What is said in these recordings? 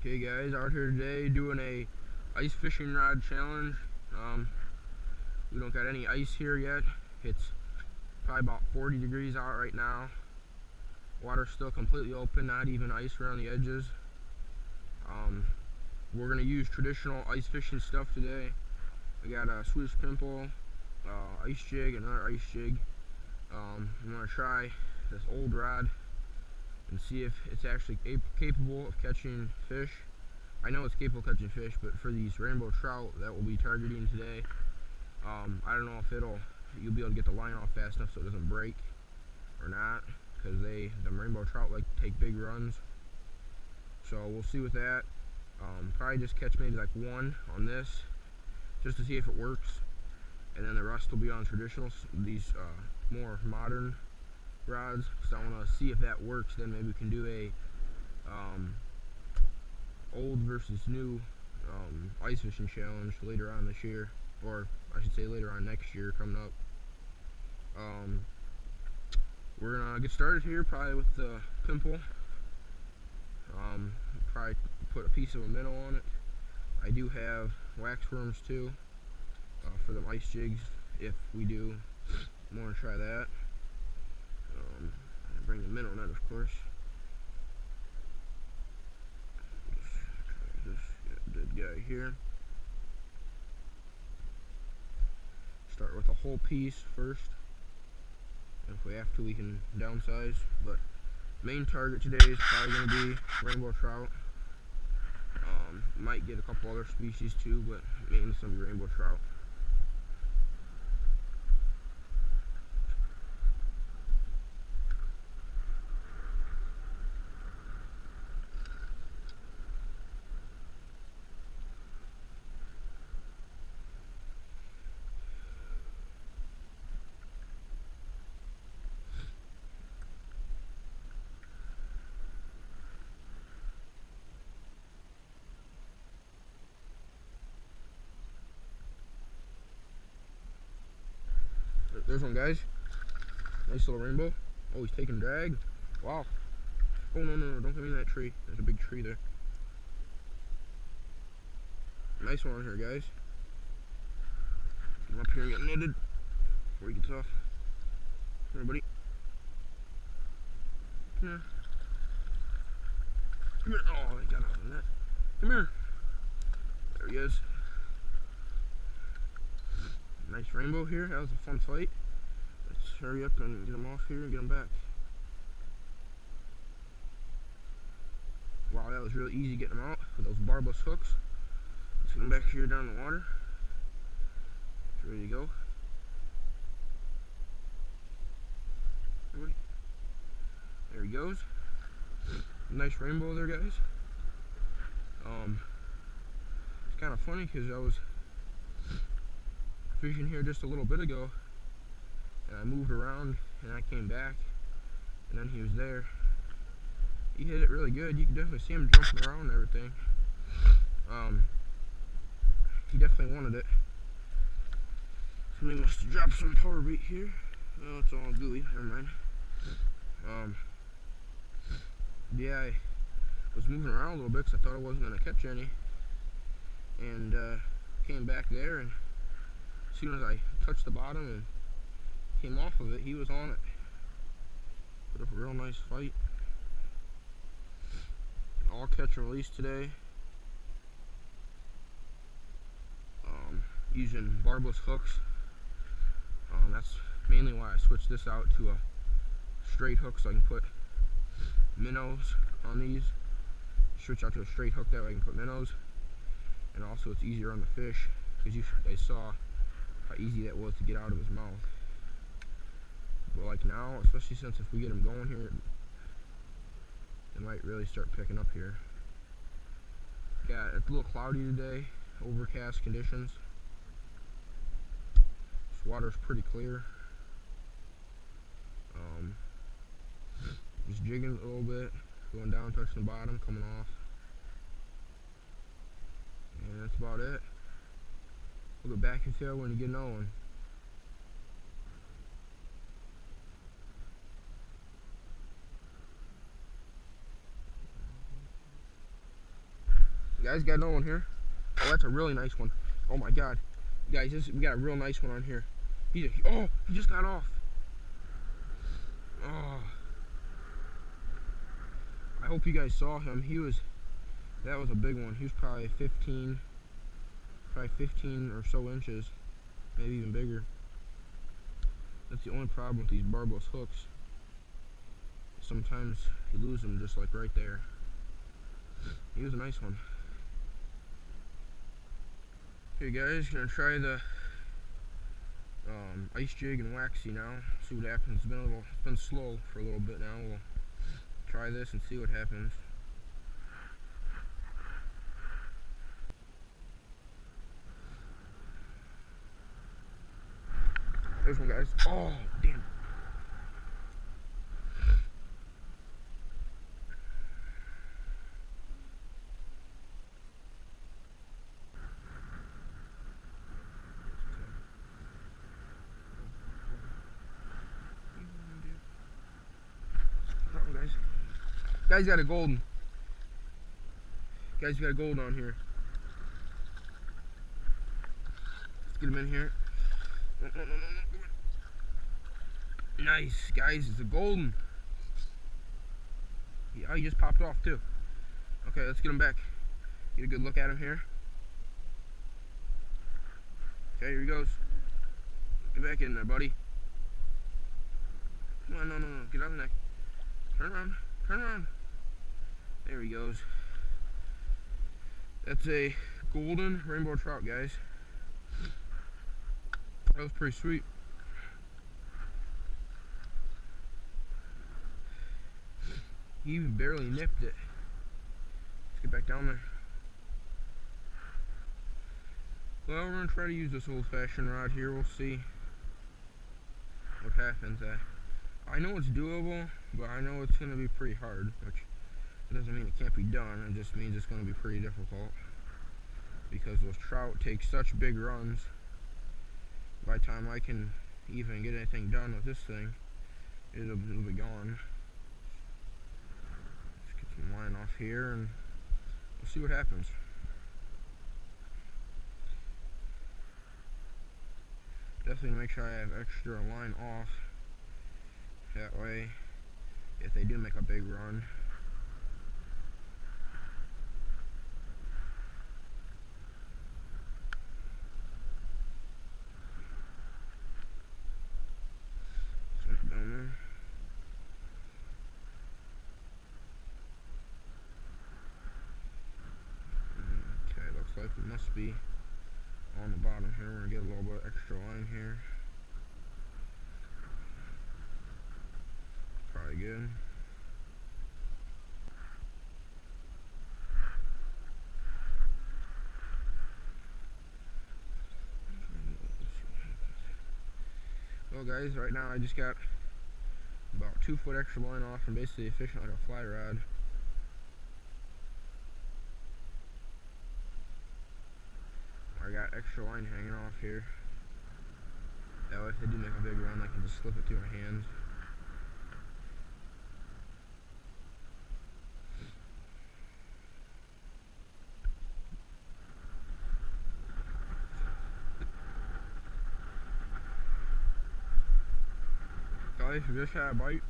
Okay guys, out here today doing a ice fishing rod challenge. We don't got any ice here yet. It's probably about 40 degrees out right now. Water's still completely open, not even ice around the edges. We're gonna use traditional ice fishing stuff today. We got a Swedish pimple, ice jig, another ice jig. I'm gonna try this old rod and see if it's actually capable of catching fish. I know it's capable of catching fish, but for these rainbow trout that we'll be targeting today, I don't know if you'll be able to get the line off fast enough so it doesn't break or not, because the rainbow trout like to take big runs. So we'll see with that. Probably just catch maybe like one on this, just to see if it works, and then the rest will be on traditional, these more modern rods. So I want to see if that works. Then maybe we can do a old versus new ice fishing challenge later on this year, or I should say later on next year coming up. We're gonna get started here probably with the pimple. Probably put a piece of a minnow on it. I do have wax worms too for the ice jigs if we do want to try that. I bring the minnow net, of course. This dead guy here. Start with a whole piece first. If we have to, we can downsize, but main target today is probably going to be rainbow trout. Might get a couple other species too, but mainly some rainbow trout. There's one, guys. Nice little rainbow. Oh, he's taking drag. Wow. Oh, no, don't come in that tree. There's a big tree there. Nice one on here, guys. Come up here and get netted before he gets off. Come here, buddy. Come here. Come here. Oh, he got out of the net. Come here. There he is. Nice rainbow here. That was a fun fight. Let's hurry up and get him off here and get him back. Wow, that was really easy getting him out with those barbless hooks. Let's get him back here down the water. He's ready to go. There he goes. Nice rainbow there, guys. It's kind of funny because I was fishing here just a little bit ago, and I moved around and I came back, and then he was there. He hit it really good. You can definitely see him jumping around and everything. He definitely wanted it. Somebody must have dropped some power bait here. Oh, it's all gooey. Never mind. Yeah, I was moving around a little bit because I thought I wasn't going to catch any, and came back there, and as soon as I touched the bottom and came off of it, he was on it. Put up a real nice fight. All catch and release today. Using barbless hooks. That's mainly why I switched this out to a straight hook, so I can put minnows on these. Switch out to a straight hook, that way I can put minnows. And also it's easier on the fish, because you guys saw how easy that was to get out of his mouth. But like now, especially since if we get him going here, it might really start picking up here. Yeah, it's a little cloudy today, overcast conditions. This water's pretty clear. Just jigging a little bit, going down, touching the bottom, coming off. And that's about it. We'll go back and tail when you get another one. You guys got another one here. Oh, that's a really nice one. Oh my god. Guys, we got a real nice one on here. He just got off. Oh. I hope you guys saw him. That was a big one. He was probably 15 or so inches. Maybe even bigger. That's the only problem with these barbless hooks. Sometimes you lose them just like right there. He was a nice one. Okay guys, gonna try the ice jig and waxy now. See what happens. It's been slow for a little bit now. We'll try this and see what happens. There's one, guys. Oh, damn. Oh, guys. Guys got a golden. Guys, we got a golden on here. Let's get him in here. No. Nice, guys, it's a golden. Yeah, he just popped off too. Okay, let's get him back. Get a good look at him here. Okay, here he goes. Get back in there, buddy. Come on, no. Get on the neck. Turn around. There he goes. That's a golden rainbow trout, guys. That was pretty sweet. He even barely nipped it. Let's get back down there. Well, we're going to try to use this old-fashioned rod here. We'll see what happens. I know it's doable, but I know it's going to be pretty hard, which it doesn't mean it can't be done. It just means it's going to be pretty difficult because those trout take such big runs. By the time I can even get anything done with this thing, it'll be gone. Let's get some line off here and we'll see what happens. Definitely make sure I have extra line off. That way, if they do make a big run, down there. Okay, looks like we must be on the bottom here. We're gonna get a little bit extra line here. Probably good. Well guys, right now I just got about 2 foot extra line off and basically fishing like a fly rod. I got extra line hanging off here. That way if they do make a big run, I can just slip it through my hands. Guys, we just had a bite.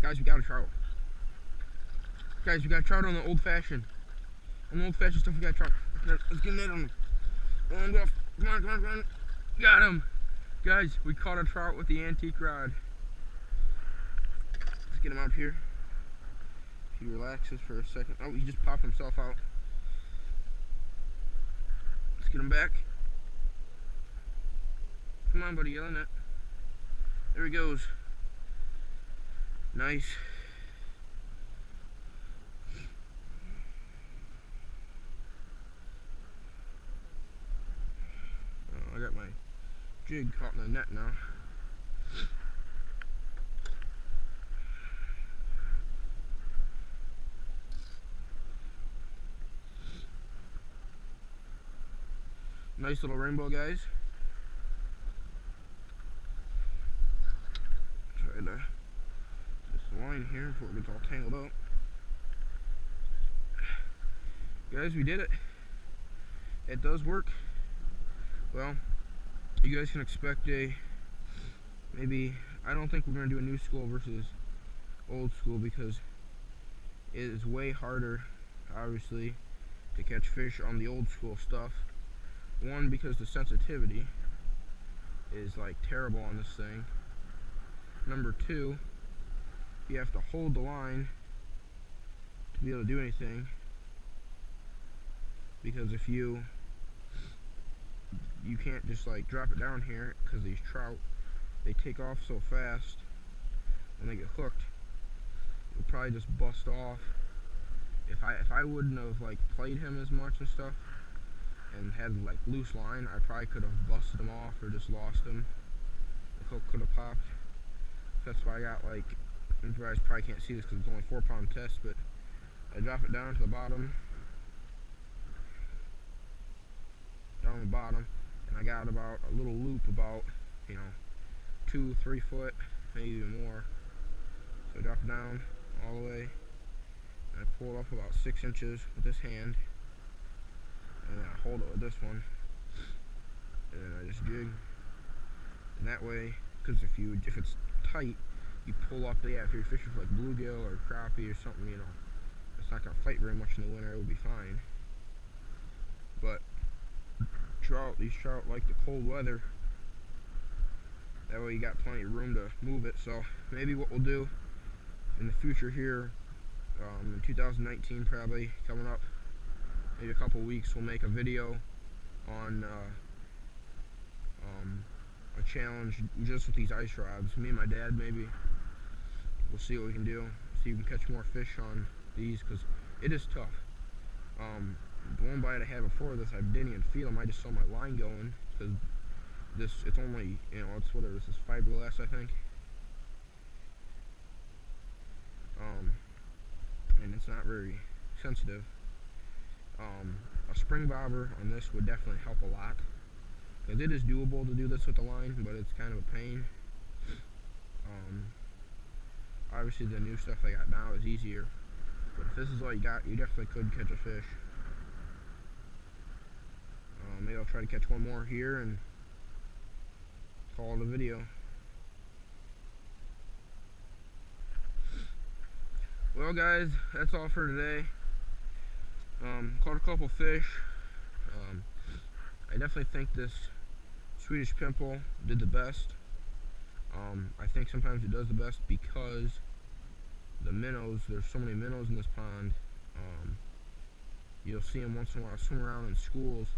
Guys, we got a trout. Guys, we got a trout on the old-fashioned. On the old-fashioned stuff, we got a trout. Let's get net on him. Come on. Got him. Guys, we caught a trout with the antique rod. Let's get him out here. He relaxes for a second. Oh, he just popped himself out. Let's get him back. Come on, buddy, yelling it. There he goes. Nice. jig caught in the net now. Nice little rainbow, guys. Try to twist the line here before it gets all tangled up. Guys, we did it. It does work. Well, you guys can expect maybe, I don't think we're going to do a new school versus old school, because it is way harder, obviously, to catch fish on the old school stuff. One, because the sensitivity is like terrible on this thing. Number two, you have to hold the line to be able to do anything, because if you can't just like drop it down here, because these trout, they take off so fast when they get hooked, it'll probably just bust off. If I wouldn't have like played him as much and stuff and had like loose line, I probably could have busted him off or just lost him. The hook could have popped. That's why I got, like, you guys probably can't see this because it's only 4-pound test, but I drop it down to the bottom, and I got about a little loop about, 2-3 foot, maybe even more. So I drop it down all the way, and I pull it up about 6 inches with this hand, and then I hold it with this one, and then I just jig. And that way, because if it's tight, you pull up, if you're fishing for like bluegill or crappie or something, it's not going to fight very much in the winter, it will be fine. But these trout like the cold weather. That way you got plenty of room to move it. So maybe what we'll do in the future here, in 2019 probably, coming up, maybe a couple weeks, we'll make a video on a challenge just with these ice rods. Me and my dad, maybe we'll see what we can do, see if we can catch more fish on these, because it is tough. The one bite I had before this, I didn't even feel them. I just saw my line going, because it's only, it's whatever, this is fiberglass, I think, and it's not very sensitive. A spring bobber on this would definitely help a lot, because it is doable to do this with the line, but it's kind of a pain. Obviously the new stuff I got now is easier, but if this is all you got, you definitely could catch a fish. Maybe I'll try to catch one more here and call it a video. Well guys, that's all for today. Caught a couple fish. I definitely think this Swedish pimple did the best. I think sometimes it does the best because the minnows, there's so many minnows in this pond. You'll see them once in a while swim around in schools,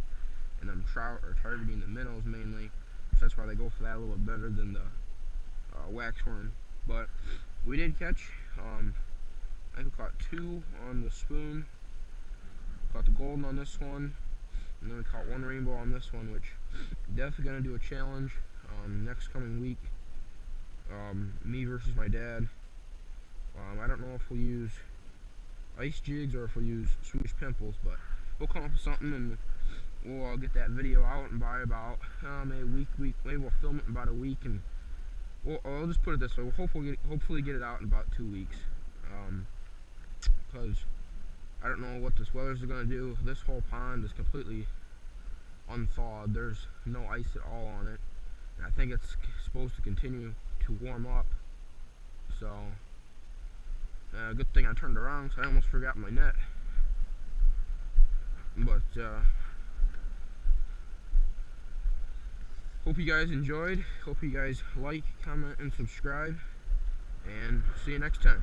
and them trout are targeting the minnows mainly, so that's why they go for that a little bit better than the waxworm. But we did catch, I think we caught 2 on the spoon, caught the golden on this one, and then we caught 1 rainbow on this one, which definitely going to do a challenge next coming week. Me versus my dad. I don't know if we'll use ice jigs or if we'll use Swedish pimples, but we'll come up with something and we'll get that video out in by about maybe a week. Maybe we'll film it in about a week, and I'll just put it this way: we'll hopefully get it out in about 2 weeks. Because I don't know what this weather's going to do. This whole pond is completely unthawed. There's no ice at all on it, and I think it's supposed to continue to warm up. So good thing I turned around, so I almost forgot my net. But hope you guys enjoyed. Hope you guys like, comment, and subscribe, and see you next time.